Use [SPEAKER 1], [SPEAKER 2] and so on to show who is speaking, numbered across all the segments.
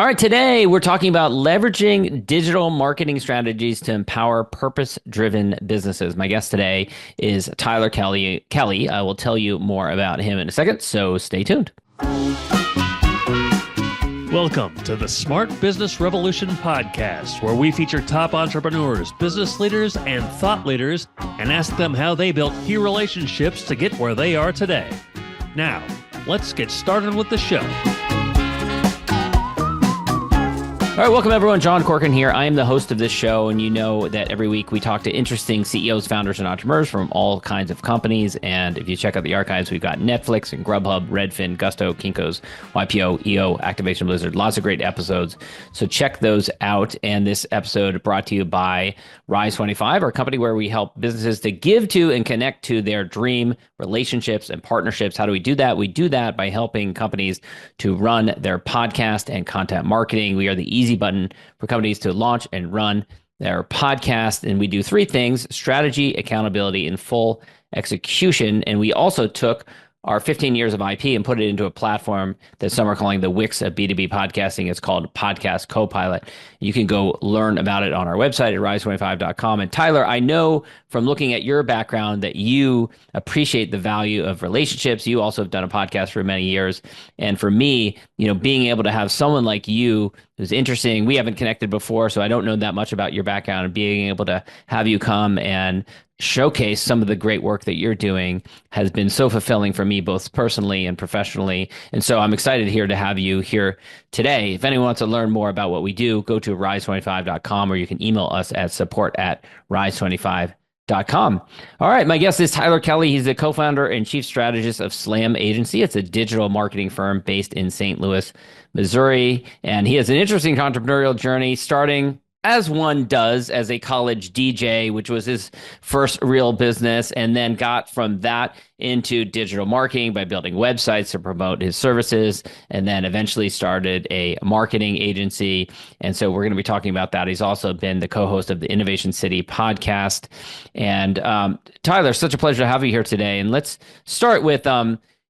[SPEAKER 1] All right, today we're talking about leveraging digital marketing strategies to empower purpose-driven businesses. My guest today is Tyler Kelley. I will tell you more about him in a second, so stay tuned.
[SPEAKER 2] Welcome to the Smart Business Revolution podcast, where we feature top entrepreneurs, business leaders, and thought leaders and ask them how they built key relationships to get where they are today. Now, let's get started with the show.
[SPEAKER 1] All right, welcome everyone. John Corcoran here. I am the host of this show, and you know that every week we talk to interesting CEOs, founders, and entrepreneurs from all kinds of companies. And if you check out the archives, we've got Netflix and Grubhub, Redfin, Gusto, Kinko's, YPO, EO, Activation Blizzard, lots of great episodes. So check those out. And this episode brought to you by Rise 25, our company where we help businesses to give to and connect to their dream relationships and partnerships. How do we do that? We do that by helping companies to run their podcast and content marketing. We are the easy button for companies to launch and run their podcast. And we do three things: strategy, accountability, and full execution. And we also took our 15 years of IP and put it into a platform that some are calling the Wix of B2B podcasting. It's called Podcast Copilot. You can go learn about it on our website at rise25.com. And Tyler, I know from looking at your background that you appreciate the value of relationships. You also have done a podcast for many years. And for me, being able to have someone like you who's interesting, we haven't connected before, so I don't know that much about your background, and being able to have you come and showcase some of the great work that you're doing has been so fulfilling for me, both personally and professionally. And so I'm excited here to have you here today. If anyone wants to learn more about what we do, go to rise25.com, or you can email us at support@rise25.com. All right, my guest is Tyler Kelley. He's the co-founder and chief strategist of Slam Agency. It's a digital marketing firm based in St. Louis, Missouri. And he has an interesting entrepreneurial journey, starting as one does as a college DJ, which was his first real business, and then got from that into digital marketing by building websites to promote his services, and then eventually started a marketing agency. And so we're going to be talking about that. He's also been the co-host of the Innovation City podcast. And Tyler, such a pleasure to have you here today. And let's start with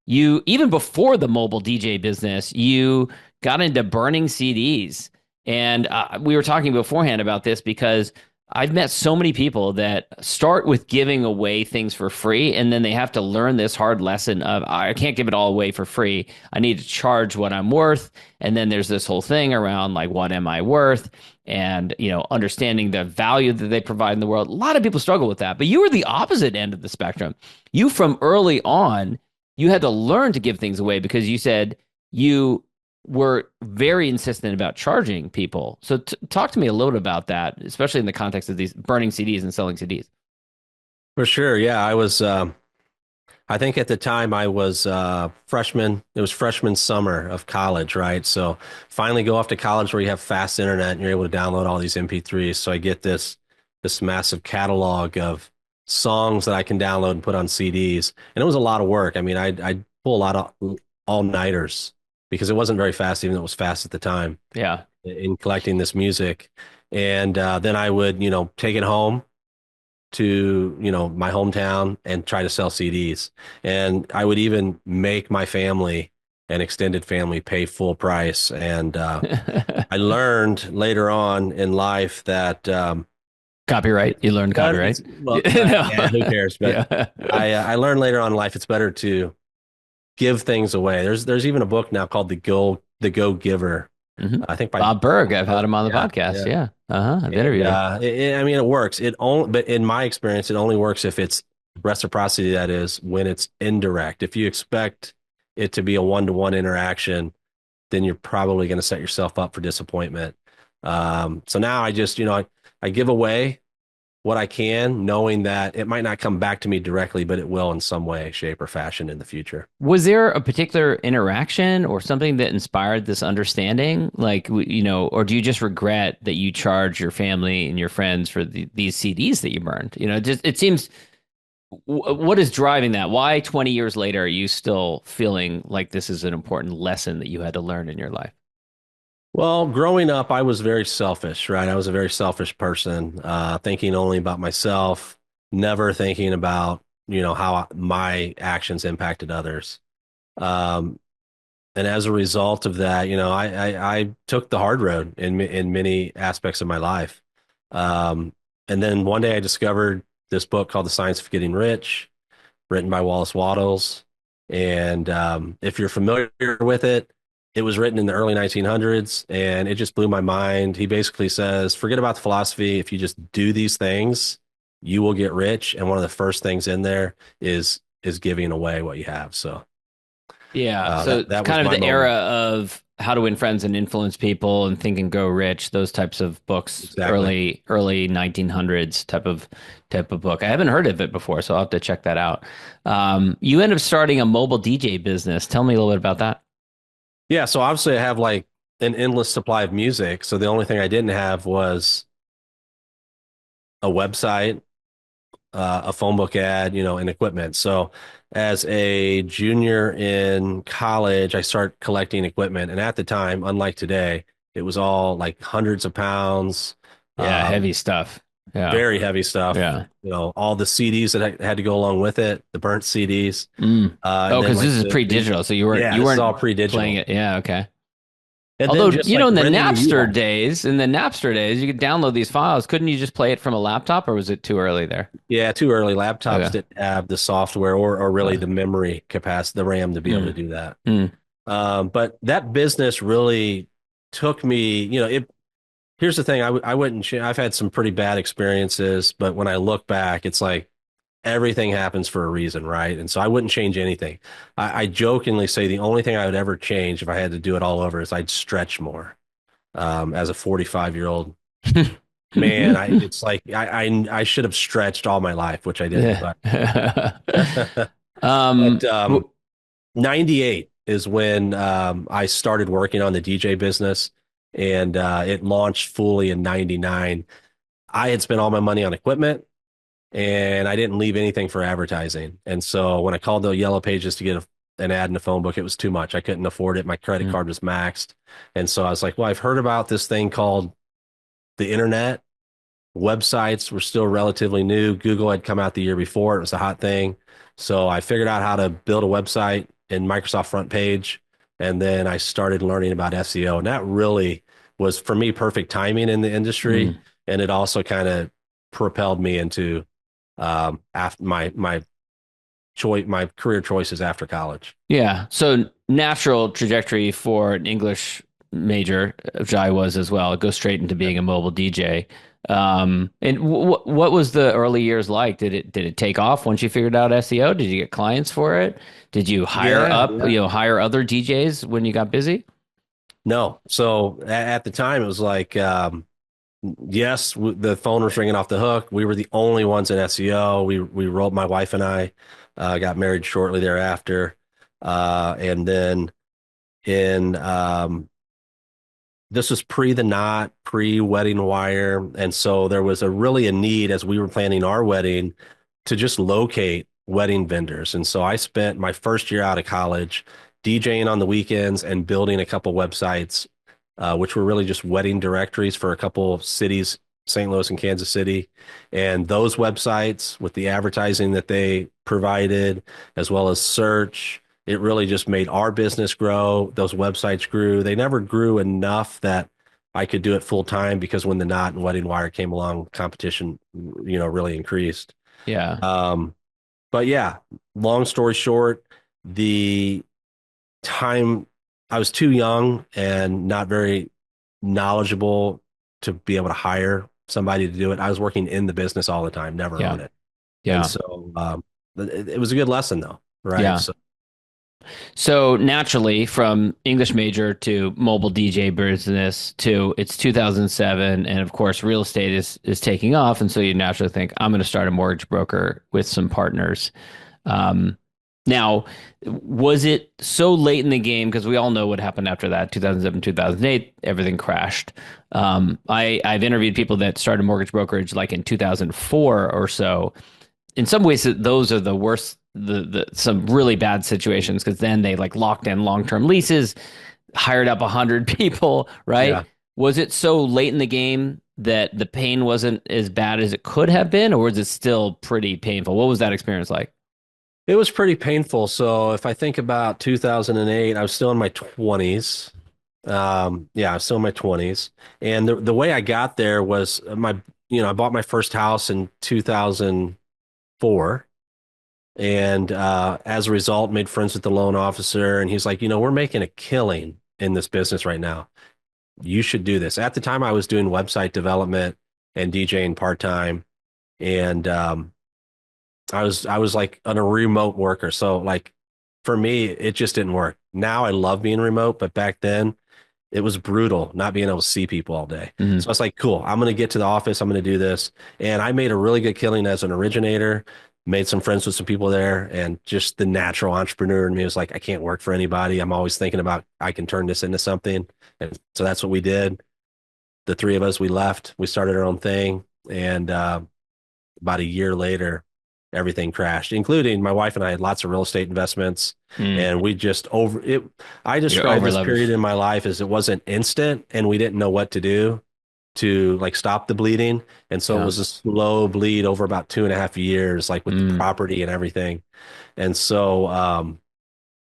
[SPEAKER 1] you, even before the mobile DJ business, you got into burning CDs. And we were talking beforehand about this because I've met so many people that start with giving away things for free, and then they have to learn this hard lesson of, I can't give it all away for free. I need to charge what I'm worth. And then there's this whole thing around, like, what am I worth? And, understanding the value that they provide in the world. A lot of people struggle with that, but you were the opposite end of the spectrum. You, from early on, you had to learn to give things away because you said you were very insistent about charging people. So talk to me a little bit about that, especially in the context of these burning CDs and selling CDs.
[SPEAKER 3] For sure. Yeah, I think at the time I was freshman. It was freshman summer of college, right? So finally go off to college where you have fast internet and you're able to download all these MP3s. So I get this massive catalog of songs that I can download and put on CDs. And it was a lot of work. I mean, I'd pull a lot of all-nighters because it wasn't very fast, even though it was fast at the time.
[SPEAKER 1] Yeah.
[SPEAKER 3] In collecting this music. And then I would, take it home to, my hometown and try to sell CDs. And I would even make my family and extended family pay full price. And I learned later on in life that
[SPEAKER 1] copyright. You learned copyright.
[SPEAKER 3] Well, yeah, who cares? But yeah. I learned later on in life it's better to give things away. There's even a book now called The Go Giver.
[SPEAKER 1] Mm-hmm.
[SPEAKER 3] I think by
[SPEAKER 1] Bob Berg. I've had him on the podcast. Yeah. I've interviewed him.
[SPEAKER 3] I mean, it works. But in my experience, it only works if it's reciprocity. That is, when it's indirect. If you expect it to be a one-to-one interaction, then you're probably going to set yourself up for disappointment. So now I just, I give away what I can, knowing that it might not come back to me directly, but it will in some way, shape, or fashion in the future.
[SPEAKER 1] Was there a particular interaction or something that inspired this understanding? Like, or do you just regret that you charge your family and your friends for these CDs that you burned? It seems, what is driving that? Why 20 years later are you still feeling like this is an important lesson that you had to learn in your life?
[SPEAKER 3] Well, growing up, I was very selfish, right? I was a very selfish person, thinking only about myself, never thinking about, how my actions impacted others. and as a result of that, I took the hard road in many aspects of my life. Um, and then one day I discovered this book called The Science of Getting Rich, written by Wallace Wattles. And if you're familiar with it, it was written in the early 1900s, and it just blew my mind. He basically says, forget about the philosophy. If you just do these things, you will get rich. And one of the first things in there is giving away what you have. So
[SPEAKER 1] Yeah. So it's
[SPEAKER 3] that was
[SPEAKER 1] kind of
[SPEAKER 3] my
[SPEAKER 1] the era
[SPEAKER 3] moment.
[SPEAKER 1] of How to Win Friends and Influence People and Think and Grow Rich, those types of books,
[SPEAKER 3] Exactly.
[SPEAKER 1] early 1900s type of book. I haven't heard of it before, so I'll have to check that out. You end up starting a mobile DJ business. Tell me a little bit about that.
[SPEAKER 3] Yeah. So obviously, I have like an endless supply of music. So the only thing I didn't have was a website, a phone book ad, and equipment. So as a junior in college, I start collecting equipment. And at the time, unlike today, it was all like hundreds of pounds,
[SPEAKER 1] Yeah,
[SPEAKER 3] um,
[SPEAKER 1] heavy stuff. Yeah.
[SPEAKER 3] very heavy stuff.
[SPEAKER 1] Yeah.
[SPEAKER 3] All the CDs that had to go along with it, the burnt CDs,
[SPEAKER 1] Mm.
[SPEAKER 3] and
[SPEAKER 1] Oh,
[SPEAKER 3] then
[SPEAKER 1] because this
[SPEAKER 3] like
[SPEAKER 1] is
[SPEAKER 3] the
[SPEAKER 1] pre-digital, so you weren't
[SPEAKER 3] yeah,
[SPEAKER 1] you
[SPEAKER 3] this is
[SPEAKER 1] weren't
[SPEAKER 3] all
[SPEAKER 1] playing
[SPEAKER 3] pre-digital.
[SPEAKER 1] it. Yeah, okay.
[SPEAKER 3] And then
[SPEAKER 1] Although,
[SPEAKER 3] just like
[SPEAKER 1] in the
[SPEAKER 3] renting the
[SPEAKER 1] Napster
[SPEAKER 3] U-Haul.
[SPEAKER 1] days, you could download these files. Couldn't you just play it from a laptop, or was it too early there?
[SPEAKER 3] Yeah, too early. Laptops
[SPEAKER 1] Okay.
[SPEAKER 3] didn't have the software or really
[SPEAKER 1] Uh,
[SPEAKER 3] the memory capacity, the RAM to be able to
[SPEAKER 1] mm,
[SPEAKER 3] do that.
[SPEAKER 1] mm,
[SPEAKER 3] But that business really took me, here's the thing, I wouldn't, I've had some pretty bad experiences, but when I look back, it's like everything happens for a reason, right? And so I wouldn't change anything. I jokingly say the only thing I would ever change if I had to do it all over is I'd stretch more. As a 45-year-old man, it's like I should have stretched all my life, which I didn't,
[SPEAKER 1] yeah.
[SPEAKER 3] but
[SPEAKER 1] Um,
[SPEAKER 3] but 98 is when I started working on the DJ business, and it launched fully in 99. I had spent all my money on equipment, and I didn't leave anything for advertising. And so when I called the Yellow Pages to get an ad in the phone book, it was too much. I couldn't afford it. My credit
[SPEAKER 1] mm,
[SPEAKER 3] card was maxed. And so I was like, well, I've heard about this thing called the internet. Websites were still relatively new. Google had come out the year before. It was a hot thing. So I figured out how to build a website in Microsoft Front Page. And then I started learning about SEO. And that really was, for me, perfect timing in the industry.
[SPEAKER 1] mm.
[SPEAKER 3] And it also kind of propelled me into after my career choices after college.
[SPEAKER 1] Yeah. So natural trajectory for an English major, which I was as well. Go straight into being a mobile DJ. And what was the early years like? Did it take off once you figured out SEO? Did you get clients for it? Did you
[SPEAKER 3] Yeah, yeah.
[SPEAKER 1] hire other DJs when you got busy?
[SPEAKER 3] No. So at the time, it was like, yes, the phone was ringing off the hook. We were the only ones in SEO. We rolled, my wife and I got married shortly thereafter. And then in this was pre the knot, pre wedding wire. And so there was a need as we were planning our wedding to just locate wedding vendors. And so I spent my first year out of college DJing on the weekends and building a couple websites, which were really just wedding directories for a couple of cities, St. Louis and Kansas City. And those websites, with the advertising that they provided, as well as search, it really just made our business grow. Those websites grew. They never grew enough that I could do it full time, because when the Knot and Wedding Wire came along, competition, really increased.
[SPEAKER 1] Yeah.
[SPEAKER 3] Um, but yeah, long story short, the time I was too young and not very knowledgeable to be able to hire somebody to do it. I was working in the business all the time, never
[SPEAKER 1] Yeah.
[SPEAKER 3] own it. And
[SPEAKER 1] Yeah.
[SPEAKER 3] so it was a good lesson though, right?
[SPEAKER 1] Yeah.
[SPEAKER 3] So
[SPEAKER 1] So naturally, from English major to mobile DJ business to it's 2007, and of course, real estate is taking off, and so you naturally think I'm going to start a mortgage broker with some partners. Um, Now, was it so late in the game? Because we all know what happened after that, 2007, 2008, everything crashed. I've interviewed people that started mortgage brokerage like in 2004 or so. In some ways, those are the worst, the some really bad situations, because then they like locked in long-term leases, hired up 100 people, right?
[SPEAKER 3] yeah.
[SPEAKER 1] Was it so late in the game that the pain wasn't as bad as it could have been, or was it still pretty painful? What was that experience like?
[SPEAKER 3] It was pretty painful. So if I think about 2008, I was still in my 20s. Yeah, I was still in my 20s. And the way I got there was I bought my first house in 2004. And as a result, made friends with the loan officer. And he's like, we're making a killing in this business right now. You should do this. At the time, I was doing website development and DJing part-time. And I was like on a remote worker. So like for me, it just didn't work. Now I love being remote, but back then it was brutal not being able to see people all day. So I
[SPEAKER 1] Mhm.
[SPEAKER 3] was like, cool, I'm going to get to the office. I'm going to do this. And I made a really good killing as an originator, made some friends with some people there. And just the natural entrepreneur in me was like, I can't work for anybody. I'm always thinking about I can turn this into something. And so that's what we did. The three of us, we left, we started our own thing. And about a year later, everything crashed, including my wife and I had lots of real estate investments.
[SPEAKER 1] Mm.
[SPEAKER 3] And we just over it. I
[SPEAKER 1] You're
[SPEAKER 3] describe
[SPEAKER 1] over
[SPEAKER 3] this period
[SPEAKER 1] leveraged.
[SPEAKER 3] in my life as it wasn't instant and we didn't know what to do to like stop the bleeding. And so it
[SPEAKER 1] Yeah.
[SPEAKER 3] was a slow bleed over about 2.5 years, like with the
[SPEAKER 1] Mm.
[SPEAKER 3] property and everything. And so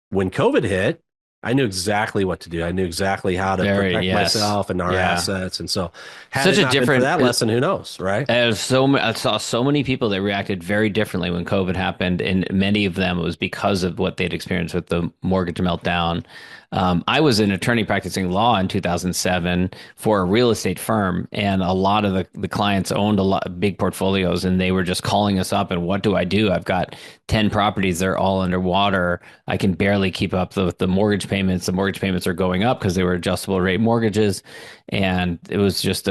[SPEAKER 3] when COVID hit, I knew exactly what to do. I knew exactly how to
[SPEAKER 1] Very,
[SPEAKER 3] protect
[SPEAKER 1] yes.
[SPEAKER 3] myself and our
[SPEAKER 1] Yeah.
[SPEAKER 3] assets. And so had
[SPEAKER 1] Such
[SPEAKER 3] it
[SPEAKER 1] a
[SPEAKER 3] not been for
[SPEAKER 1] different.
[SPEAKER 3] that lesson, who knows, right?
[SPEAKER 1] I saw so many people that reacted very differently when COVID happened, and many of them it was because of what they'd experienced with the mortgage meltdown. I was an attorney practicing law in 2007 for a real estate firm, and a lot of the clients owned a lot big portfolios, and they were just calling us up and what do I do? I've got 10 properties, they're all underwater. I can barely keep up the mortgage payments. The mortgage payments are going up because they were adjustable rate mortgages, and it was just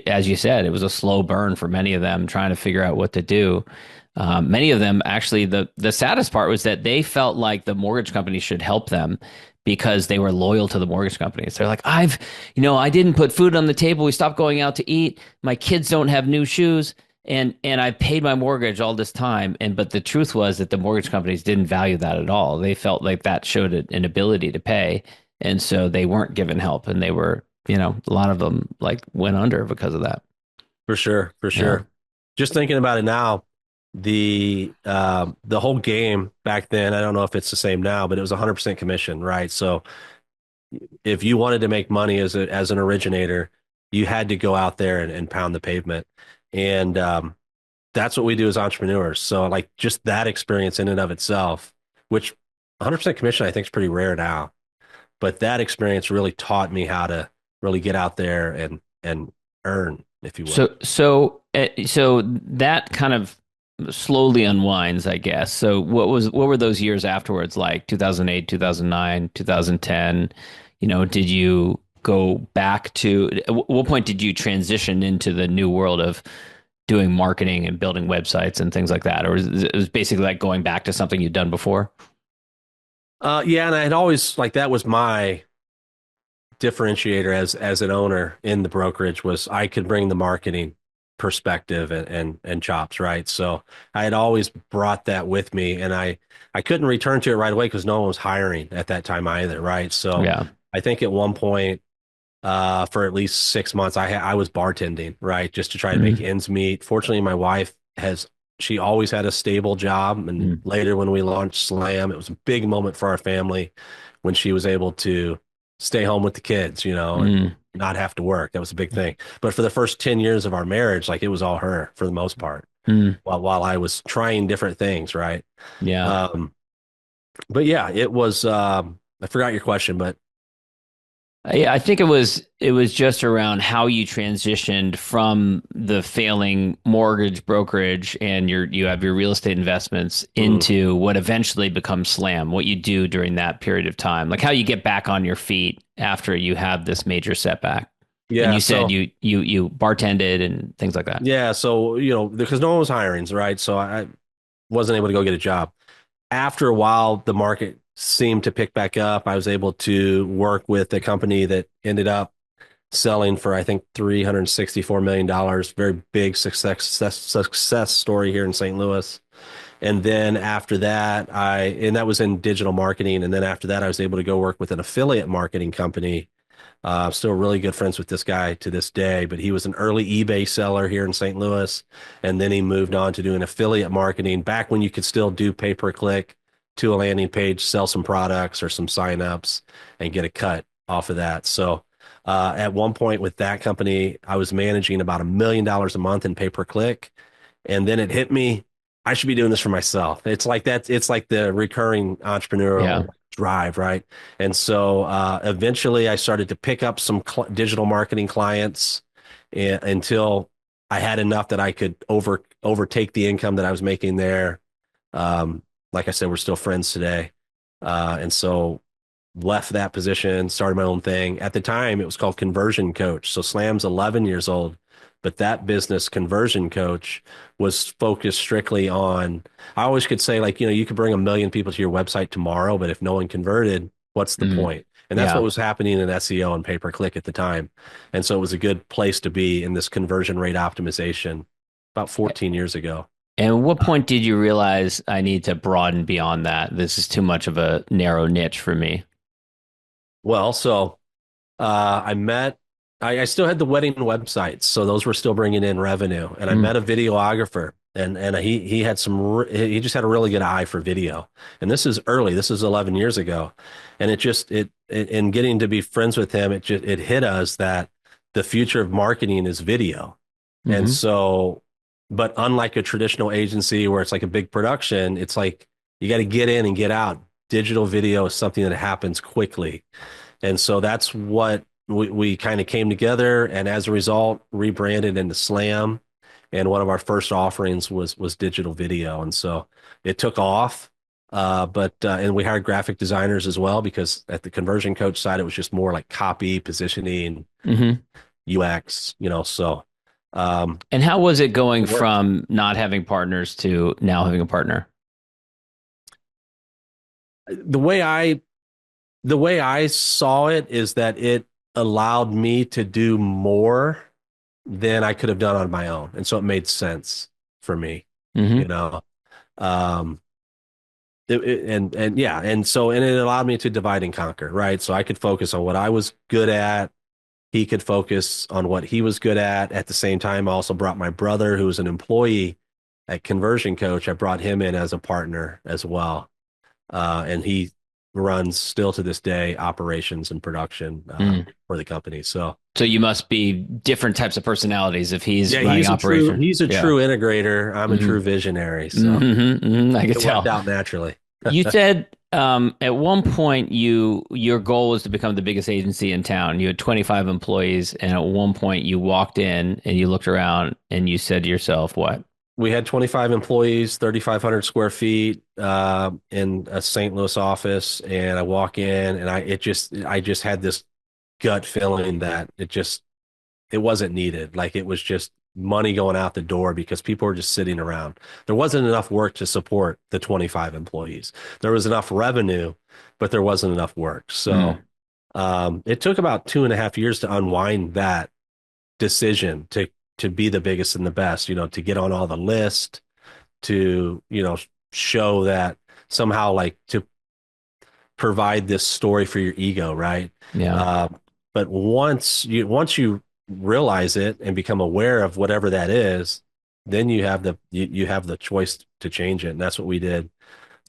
[SPEAKER 1] as you said, it was a slow burn for many of them trying to figure out what to do. Many of them actually, the saddest part was that they felt like the mortgage company should help them because they were loyal to the mortgage companies. They're like, I didn't put food on the table. We stopped going out to eat. My kids don't have new shoes. And I paid my mortgage all this time. But the truth was that the mortgage companies didn't value that at all. They felt like that showed an ability to pay. And so they weren't given help. And they were, a lot of them like went under because of that.
[SPEAKER 3] For sure, for
[SPEAKER 1] Yeah.
[SPEAKER 3] sure. Just thinking about it now, the whole game back then, I don't know if it's the same now, but it was 100% commission, right? So if you wanted to make money as an originator, you had to go out there and pound the pavement. And that's what we do as entrepreneurs. So like just that experience in and of itself, which 100% commission I think is pretty rare now, but that experience really taught me how to really get out there and earn, if you will.
[SPEAKER 1] So that kind of slowly unwinds, I guess. So what were those years afterwards like? 2008, 2009, 2010? Did you go back to at what point did you transition into the new world of doing marketing and building websites and things like that? Or it was basically like going back to something you'd done before?
[SPEAKER 3] Yeah, and I had always like that was my differentiator as an owner in the brokerage was I could bring the marketing perspective and chops, right? So I had always brought that with me and I couldn't return to it right away because no one was hiring at that time either, right? So
[SPEAKER 1] Yeah.
[SPEAKER 3] I think at one point for at least 6 months I was bartending, right? Just to try to make
[SPEAKER 1] Mhm.
[SPEAKER 3] ends meet. Fortunately, my wife she always had a stable job and
[SPEAKER 1] Mhm.
[SPEAKER 3] later when we launched Slam, it was a big moment for our family when she was able to stay home with the kids, and
[SPEAKER 1] Mhm.
[SPEAKER 3] not have to work. That was a big thing. But for the first 10 years of our marriage, like it was all her for the most part,
[SPEAKER 1] Mhm.
[SPEAKER 3] while I was trying different things, right?
[SPEAKER 1] Yeah.
[SPEAKER 3] Um, but yeah, it was I forgot your question, but
[SPEAKER 1] Yeah, I think it was just around how you transitioned from the failing mortgage brokerage and you have your real estate investments
[SPEAKER 3] mm,
[SPEAKER 1] into what eventually becomes Slam, what you do during that period of time. Like how you get back on your feet after you have this major setback. And
[SPEAKER 3] yeah,
[SPEAKER 1] you said
[SPEAKER 3] so
[SPEAKER 1] you bartended and things like that.
[SPEAKER 3] yeah, so because no one was hiring, right? So I wasn't able to go get a job. After a while, the market seemed to pick back up. I was able to work with a company that ended up selling for I think $364 million. Very big success story here in St. Louis. And then after that, and that was in digital marketing. And then after that, I was able to go work with an affiliate marketing company I'm still really good friends with this guy to this day, but he was an early eBay seller here in St. Louis. And then he moved on to doing affiliate marketing back when you could still do pay-per-click to a landing page, sell some products or some signups and get a cut off of that. So at one point with that company, I was managing about $1 million a month in pay-per-click. And then it hit me, I should be doing this for myself. It's like that. It's like the recurring
[SPEAKER 1] Yeah.
[SPEAKER 3] entrepreneurial drive, right? And so eventually I started to pick up some digital marketing clients until I had enough that I could overtake the income that I was making there. Um, like I said, we're still friends today. And so left that position, started my own thing. At the time, it was called Conversion Coach. So Slam's 11 years old, but that business, Conversion Coach, was focused strictly on. I always could say, like, you could bring 1 million people to your website tomorrow, but if no one converted, what's the
[SPEAKER 1] Mm.
[SPEAKER 3] point? And that's what
[SPEAKER 1] Yeah.
[SPEAKER 3] was happening in SEO and pay-per-click at the time. And so it was a good place to be in this conversion rate optimization about 14 years ago.
[SPEAKER 1] And at what point did you realize I need to broaden beyond that? This is too much of a narrow niche for me.
[SPEAKER 3] Well, so I met, I still had the wedding websites, so those were still bringing in revenue. And I
[SPEAKER 1] Mm.
[SPEAKER 3] met a videographer, and he had he just had a really good eye for video. And this is early, this is 11 years ago, and in getting to be friends with him, it hit us that the future of marketing is video. And
[SPEAKER 1] Hmm.
[SPEAKER 3] so, but unlike a traditional agency where it's like a big production, it's like you got to get in and get out. Digital video is something that happens quickly. And so that's what we kind of came together, and as a result, rebranded into Slam. And one of our first offerings was digital video, and so it took off. And we hired graphic designers as well because at the Conversion Coach side, it was just more like copy, positioning,
[SPEAKER 1] Hmm.
[SPEAKER 3] UX, So um,
[SPEAKER 1] And how was it going
[SPEAKER 3] it worked.
[SPEAKER 1] from not having partners to now having a partner?
[SPEAKER 3] The way I the way I saw it is that it allowed me to do more than I could have done on my own. And so it made sense for me, you
[SPEAKER 1] Hmm.
[SPEAKER 3] know. Um and yeah, and it allowed me to divide and conquer, right? So I could focus on what I was good at. He could focus on what he was good at. At the same time, I also brought my brother, who was an employee at Conversion Coach. I brought him in as a partner as well. And he runs still to this day operations and production
[SPEAKER 1] Mm.
[SPEAKER 3] for the company. So
[SPEAKER 1] So you must be different types of personalities if he's
[SPEAKER 3] yeah,
[SPEAKER 1] running operation.
[SPEAKER 3] he's a
[SPEAKER 1] Yeah.
[SPEAKER 3] true integrator. I'm a
[SPEAKER 1] Hmm.
[SPEAKER 3] true visionary. So
[SPEAKER 1] Hmm. I could
[SPEAKER 3] it worked
[SPEAKER 1] tell.
[SPEAKER 3] out naturally.
[SPEAKER 1] You said at one point your goal was to become the biggest agency in town. You had 25 employees, and at one point you walked in and you looked around and you said to yourself, "What?"
[SPEAKER 3] We had 25 employees, 3,500 square feet in a St. Louis office. And I walk in and I just had this gut feeling that it wasn't needed. Like it was just money going out the door because people were just sitting around. There wasn't enough work to support the 25 employees. There was enough revenue, but there wasn't enough work. So
[SPEAKER 1] Mm.
[SPEAKER 3] it took about 2.5 years to unwind that decision to be the biggest and the best, to get on all the list, to, show that somehow like to provide this story for your ego, right?
[SPEAKER 1] Yeah.
[SPEAKER 3] Uh, but once you realize it and become aware of whatever that is, then you have the choice to change it, and that's what we did.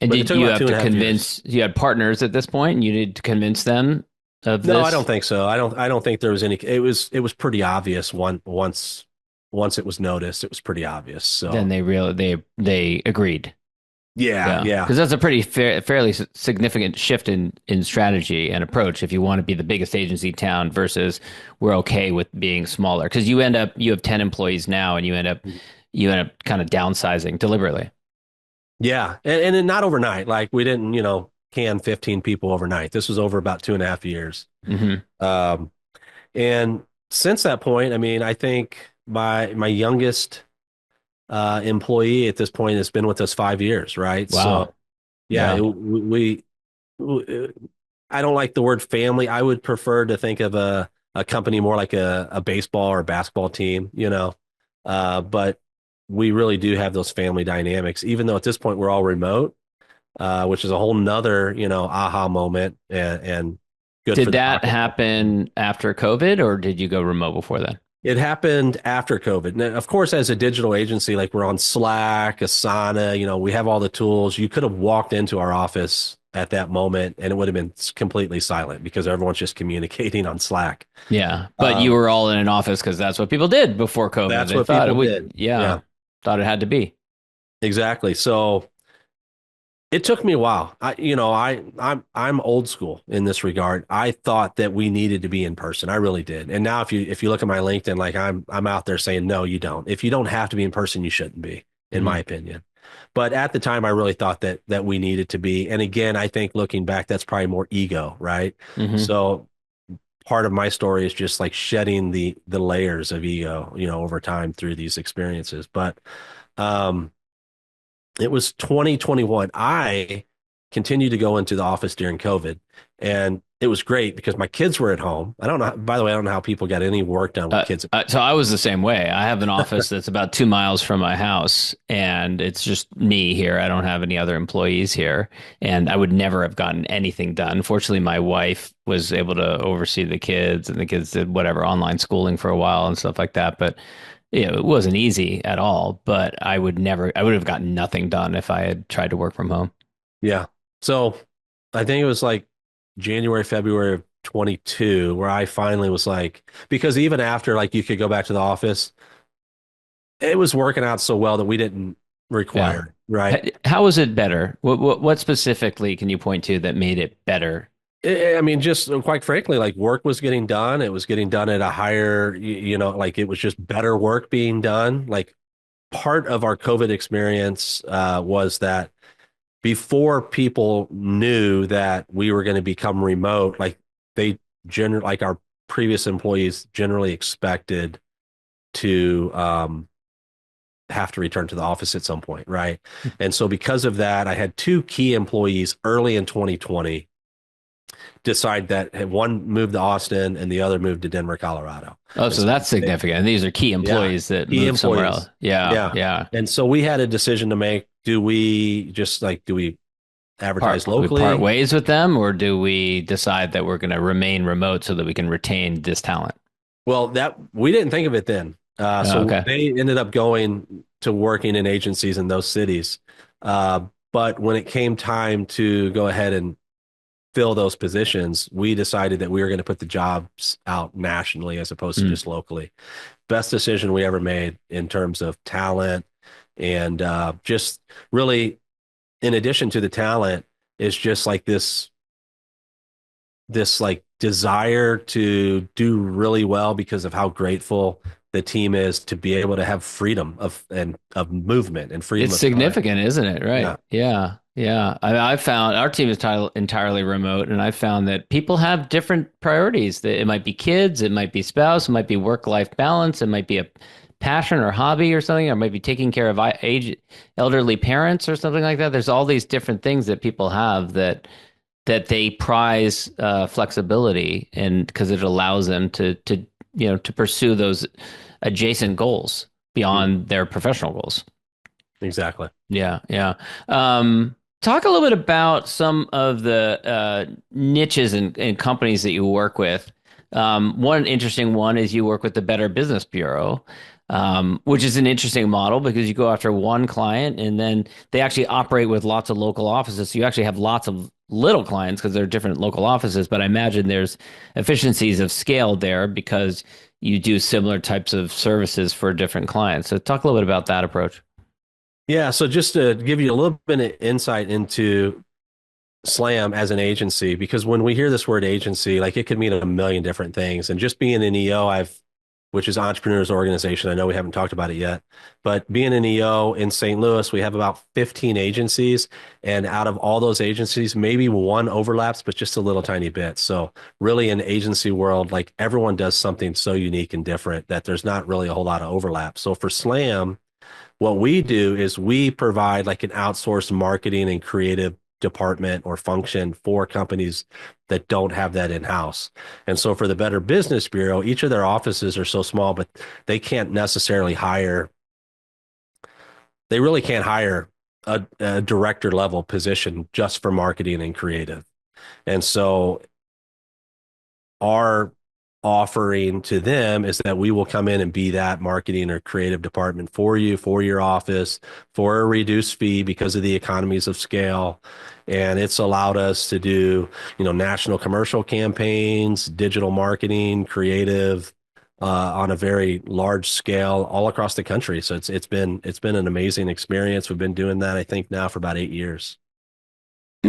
[SPEAKER 1] And
[SPEAKER 3] But it
[SPEAKER 1] did
[SPEAKER 3] took
[SPEAKER 1] you
[SPEAKER 3] about
[SPEAKER 1] have
[SPEAKER 3] two
[SPEAKER 1] to
[SPEAKER 3] and a half years.
[SPEAKER 1] convince, you had partners at this point and you needed to convince them of
[SPEAKER 3] No, I don't
[SPEAKER 1] this?
[SPEAKER 3] think so. I don't think there was any. It was pretty obvious once it was noticed. It was pretty obvious.
[SPEAKER 1] Then
[SPEAKER 3] So
[SPEAKER 1] they agreed.
[SPEAKER 3] yeah,
[SPEAKER 1] Yeah,
[SPEAKER 3] yeah.
[SPEAKER 1] because that's a pretty fairly significant shift in strategy and approach if you want to be the biggest agency in town versus we're okay with being smaller. Because you have 10 employees now, and you end up kind of downsizing deliberately.
[SPEAKER 3] Yeah, and then not overnight. Like we didn't, can 15 people overnight. This was over about 2.5 years.
[SPEAKER 1] Hmm.
[SPEAKER 3] Um, and since that point, I mean, I think my youngest employee at this point has been with us 5 years, right?
[SPEAKER 1] Wow.
[SPEAKER 3] So yeah,
[SPEAKER 1] Yeah.
[SPEAKER 3] I don't like the word family. I would prefer to think of a company more like a baseball or basketball team, but we really do have those family dynamics, even though at this point we're all remote, which is a whole nother, aha moment. And good for
[SPEAKER 1] Did
[SPEAKER 3] the
[SPEAKER 1] that
[SPEAKER 3] pocketbook.
[SPEAKER 1] happen after COVID or did you go remote before then?
[SPEAKER 3] It happened after COVID. Now, of course, as a digital agency, like we're on Slack, Asana, we have all the tools. You could have walked into our office at that moment and it would have been completely silent because everyone's just communicating on Slack.
[SPEAKER 1] Yeah, but you
[SPEAKER 3] Um,
[SPEAKER 1] were all in an office because that's what people did before COVID.
[SPEAKER 3] that's
[SPEAKER 1] They
[SPEAKER 3] what
[SPEAKER 1] thought it
[SPEAKER 3] people
[SPEAKER 1] would,
[SPEAKER 3] did.
[SPEAKER 1] yeah,
[SPEAKER 3] Yeah,
[SPEAKER 1] thought it had to be.
[SPEAKER 3] exactly. So it took me a while. I'm old school in this regard. I thought that we needed to be in person. I really did. And now if you look at my LinkedIn, like I'm out there saying, no, you don't. If you don't have to be in person, you shouldn't be, in my
[SPEAKER 1] Hmm.
[SPEAKER 3] opinion. But at the time, I really thought that we needed to be. And again, I think looking back, that's probably more ego, right?
[SPEAKER 1] Hmm.
[SPEAKER 3] So part of my story is just like shedding the layers of ego, over time through these experiences. But um it was 2021. I continued to go into the office during COVID, and it was great because my kids were at home. I don't know, by the way, I don't know how people got any work done with kids.
[SPEAKER 1] So I was the same way. I have an office that's about 2 miles from my house, and it's just me here. I don't have any other employees here, and I would never have gotten anything done. Fortunately, my wife was able to oversee the kids, and the kids did whatever online schooling for a while and stuff like that. But it wasn't easy at all. But I would have gotten nothing done if I had tried to work from home.
[SPEAKER 3] Yeah. So I think it was like January, February of 22, where I finally was like, because even after like you could go back to the office, it was working out so well that we didn't
[SPEAKER 1] Yeah.
[SPEAKER 3] require it, right?
[SPEAKER 1] How was it better? What specifically can you point to that made it better?
[SPEAKER 3] I mean, just quite frankly, like work was getting done. It was getting done at a higher, like it was just better work being done. Like part of our COVID experience was that before people knew that we were going to become remote, like they like our previous employees generally expected to have to return to the office at some point, right? And so because of that, I had two key employees early in 2020 decide that one moved to Austin and the other moved to Denver, Colorado.
[SPEAKER 1] Oh,
[SPEAKER 3] And
[SPEAKER 1] so
[SPEAKER 3] so
[SPEAKER 1] that's
[SPEAKER 3] they,
[SPEAKER 1] significant. And these are key
[SPEAKER 3] yeah,
[SPEAKER 1] employees that
[SPEAKER 3] key
[SPEAKER 1] move somewhere else.
[SPEAKER 3] employees.
[SPEAKER 1] Yeah,
[SPEAKER 3] Yeah.
[SPEAKER 1] yeah.
[SPEAKER 3] And so we had a decision to make. Do we advertise
[SPEAKER 1] We part
[SPEAKER 3] locally?
[SPEAKER 1] ways with them, or do we decide that we're going to remain remote so that we can retain this talent?
[SPEAKER 3] Well, that we didn't think of it then. So
[SPEAKER 1] Okay.
[SPEAKER 3] they ended up going to working in agencies in those cities. But when it came time to go ahead and fill those positions, we decided that we were going to put the jobs out nationally as opposed to
[SPEAKER 1] Mm.
[SPEAKER 3] just locally. Best decision we ever made in terms of talent and just really, in addition to the talent, is just like this like desire to do really well because of how grateful the team is to be able to have freedom of movement and freedom
[SPEAKER 1] It's
[SPEAKER 3] of time.
[SPEAKER 1] significant, isn't it?
[SPEAKER 3] Yeah.
[SPEAKER 1] Right. Yeah. Yeah. I found our team is entirely remote, and I found that people have different priorities. That it might be kids, it might be spouse, it might be work-life balance, it might be a passion or hobby or something, or it might be taking care of elderly parents or something like that. There's all these different things that people have that they prize flexibility, and because it allows them to pursue those adjacent goals
[SPEAKER 3] Mhm.
[SPEAKER 1] beyond their professional goals.
[SPEAKER 3] Exactly.
[SPEAKER 1] Yeah, yeah. Talk a little bit about some of the niches and companies that you work with. One interesting one is you work with the Better Business Bureau, which is an interesting model because you go after one client and then they actually operate with lots of local offices. So you actually have lots of little clients because they're different local offices. But I imagine there's efficiencies of scale there because you do similar types of services for different clients. So talk a little bit about that approach.
[SPEAKER 3] Yeah. So just to give you a little bit of insight into Slam as an agency, because when we hear this word agency, like it could mean a million different things. And just being an EO, which is Entrepreneurs Organization, I know we haven't talked about it yet, but being an EO in St. Louis, we have about 15 agencies. And out of all those agencies, maybe one overlaps, but just a little tiny bit. So really in agency world, like everyone does something so unique and different that there's not really a whole lot of overlap. So for Slam, what we do is we provide like an outsourced marketing and creative department or function for companies that don't have that in-house. And so for the Better Business Bureau, each of their offices are so small, but they can't necessarily they really can't hire a director level position just for marketing and creative. And so our offering to them is that we will come in and be that marketing or creative department for you, for your office, for a reduced fee because of the economies of scale. And it's allowed us to do, national commercial campaigns, digital marketing, creative, on a very large scale all across the country. So it's been an amazing experience. We've been doing that, I think, now for about 8 years.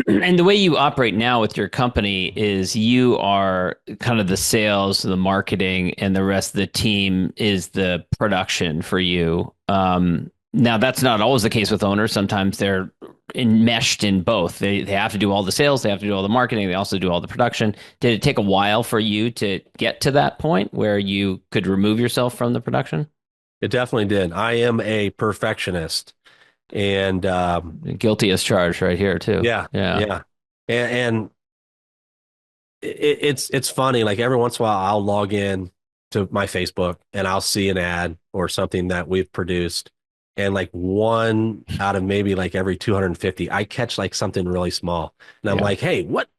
[SPEAKER 1] And the way you operate now with your company is you are kind of the sales, the marketing, and the rest of the team is the production for you. Now, that's not always the case with owners. Sometimes they're enmeshed in both. They have to do all the sales, they have to do all the marketing, they also do all the production. Did it take a while for you to get to that point where you could remove yourself from the production?
[SPEAKER 3] It definitely did. I am a perfectionist. And
[SPEAKER 1] Guilty as charged right here, too.
[SPEAKER 3] yeah,
[SPEAKER 1] Yeah.
[SPEAKER 3] yeah. And it's funny. Like every once in a while, I'll log in to my Facebook and I'll see an ad or something that we've produced. And like one out of maybe like every 250, I catch like something really small. And I'm
[SPEAKER 1] Yeah.
[SPEAKER 3] like, hey, what?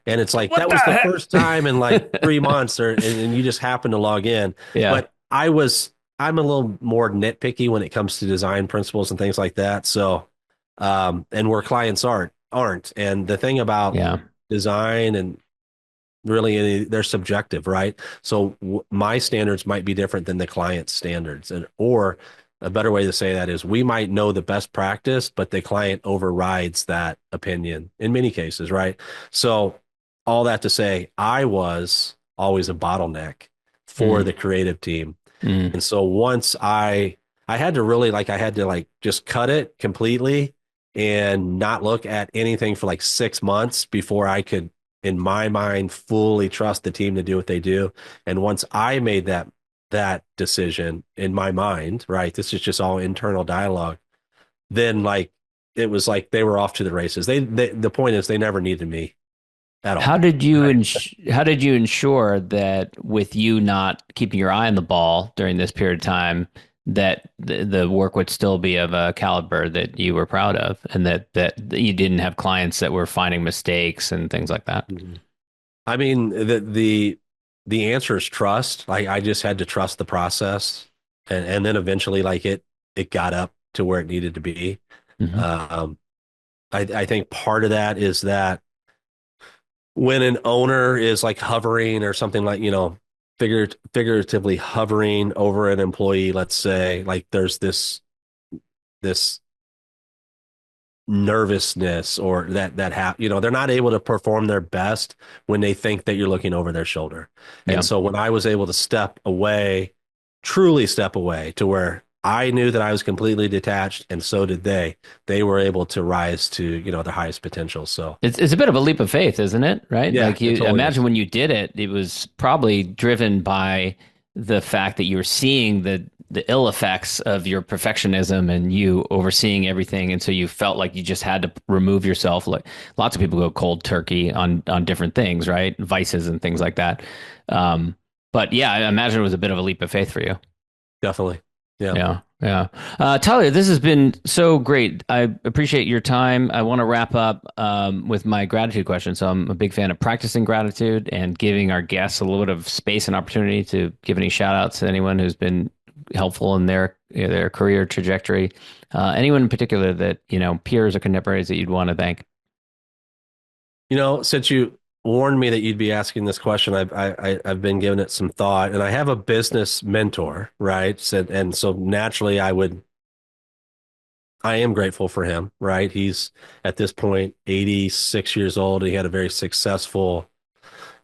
[SPEAKER 3] And it's like,
[SPEAKER 1] What
[SPEAKER 3] that
[SPEAKER 1] the
[SPEAKER 3] was the
[SPEAKER 1] heck?
[SPEAKER 3] first time in like 3 months and you just happen to log in.
[SPEAKER 1] Yeah.
[SPEAKER 3] But I'm a little more nitpicky when it comes to design principles and things like that. So, and where clients aren't. And the thing about
[SPEAKER 1] Yeah.
[SPEAKER 3] design and they're subjective, right? So my standards might be different than the client's standards, or a better way to say that is we might know the best practice, but the client overrides that opinion in many cases, right? So all that to say, I was always a bottleneck for
[SPEAKER 1] Mm,
[SPEAKER 3] the creative team.
[SPEAKER 1] mm.
[SPEAKER 3] And so once I had to really I had to just cut it completely and not look at anything for like 6 months before I could, in my mind, fully trust the team to do what they do. And once I made that decision in my mind, right, this is just all internal dialogue, then it was like they were off to the races. The point is they never needed me at
[SPEAKER 1] How
[SPEAKER 3] all.
[SPEAKER 1] did you
[SPEAKER 3] Right.
[SPEAKER 1] how did you ensure that with you not keeping your eye on the ball during this period of time, that the work would still be of a caliber that you were proud of, and that you didn't have clients that were finding mistakes and things like that?
[SPEAKER 3] Mhm. I mean, the answer is trust. Like I just had to trust the process, and then eventually, it got up to where it needed to be.
[SPEAKER 1] Hmm.
[SPEAKER 3] Um, I think part of that is that when an owner is like hovering or something like, figuratively hovering over an employee, let's say, like there's this nervousness or they're not able to perform their best when they think that you're looking over their shoulder. And
[SPEAKER 1] Yeah.
[SPEAKER 3] so when I was able to step away, truly step away to where I knew that I was completely detached and so did they were able to rise to, the highest potential. So
[SPEAKER 1] It's a bit of a leap of faith, isn't it? Right?
[SPEAKER 3] yeah,
[SPEAKER 1] Like
[SPEAKER 3] it
[SPEAKER 1] you
[SPEAKER 3] totally
[SPEAKER 1] imagine
[SPEAKER 3] is.
[SPEAKER 1] when you did it, it was probably driven by the fact that you were seeing the ill effects of your perfectionism and you overseeing everything, and so you felt like you just had to remove yourself. Like lots of people go cold turkey on different things, right? Vices and things like that. Um, but yeah, I imagine it was a bit of a leap of faith for you.
[SPEAKER 3] Definitely. Yeah.
[SPEAKER 1] Yeah, yeah. Tyler, this has been so great. I appreciate your time. I want to wrap up with my gratitude question. So I'm a big fan of practicing gratitude and giving our guests a little bit of space and opportunity to give any shout outs to anyone who's been helpful in their career trajectory. Anyone in particular that, peers or contemporaries that you'd want to thank.
[SPEAKER 3] Since you warned me that you'd be asking this question, I've been giving it some thought, and I have a business mentor, right? So naturally, I am grateful for him, right? He's at this point 86 years old. He had a very successful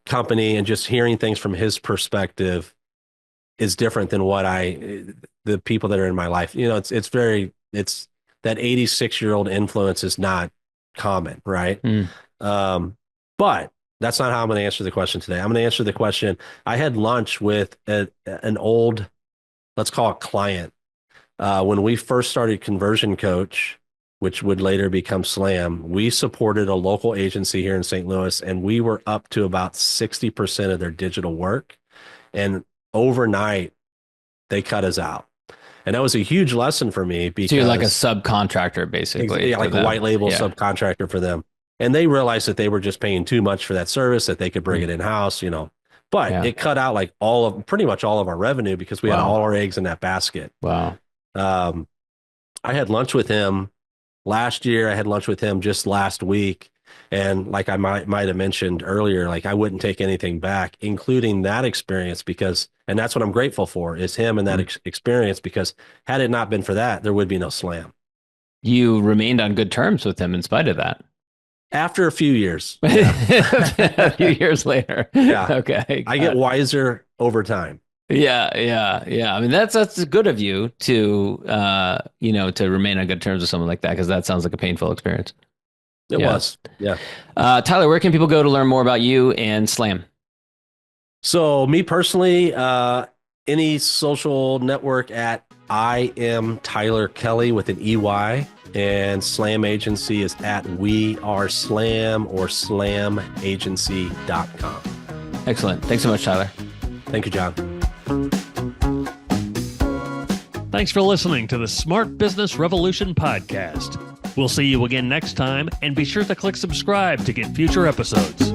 [SPEAKER 3] company, and just hearing things from his perspective is different than the people that are in my life. It's that 86-year-old influence is not common, right?
[SPEAKER 1] Mm.
[SPEAKER 3] Um, but that's not how I'm going to answer the question today. I'm going to answer the question. I had lunch with an old, let's call it client. When we first started Conversion Coach, which would later become Slam, we supported a local agency here in St. Louis, and we were up to about 60% of their digital work. And overnight, they cut us out. And that was a huge lesson for me
[SPEAKER 1] So you're like a
[SPEAKER 3] because
[SPEAKER 1] subcontractor basically
[SPEAKER 3] yeah,
[SPEAKER 1] to
[SPEAKER 3] like a white
[SPEAKER 1] them.
[SPEAKER 3] label
[SPEAKER 1] Yeah.
[SPEAKER 3] subcontractor for them. And they realized that they were just paying too much for that service, that they could bring
[SPEAKER 1] Mm.
[SPEAKER 3] it in house, but
[SPEAKER 1] Yeah.
[SPEAKER 3] it cut out like pretty much all of our revenue because we had all our eggs in that basket.
[SPEAKER 1] Wow.
[SPEAKER 3] I had lunch with him last year. I had lunch with him just last week. And like I might have mentioned earlier, like I wouldn't take anything back, including that experience, and that's what I'm grateful for is him and that experience, because had it not been for that, there would be no Slam.
[SPEAKER 1] You remained on good terms with him in spite of that.
[SPEAKER 3] After a few years.
[SPEAKER 1] A few years later.
[SPEAKER 3] Yeah.
[SPEAKER 1] Okay.
[SPEAKER 3] I get wiser over time.
[SPEAKER 1] Yeah. I mean, that's good of you to, to remain on good terms with someone like that, because that sounds like a painful experience.
[SPEAKER 3] It was. Yeah.
[SPEAKER 1] Tyler, where can people go to learn more about you and Slam?
[SPEAKER 3] So me personally, any social network at I am Tyler Kelley with an EY, and Slam Agency is at We Are Slam or slamagency.com.
[SPEAKER 1] Excellent. Thanks so much, Tyler.
[SPEAKER 3] Thank you, John.
[SPEAKER 2] Thanks for listening to the Smart Business Revolution podcast. We'll see you again next time, and be sure to click subscribe to get future episodes.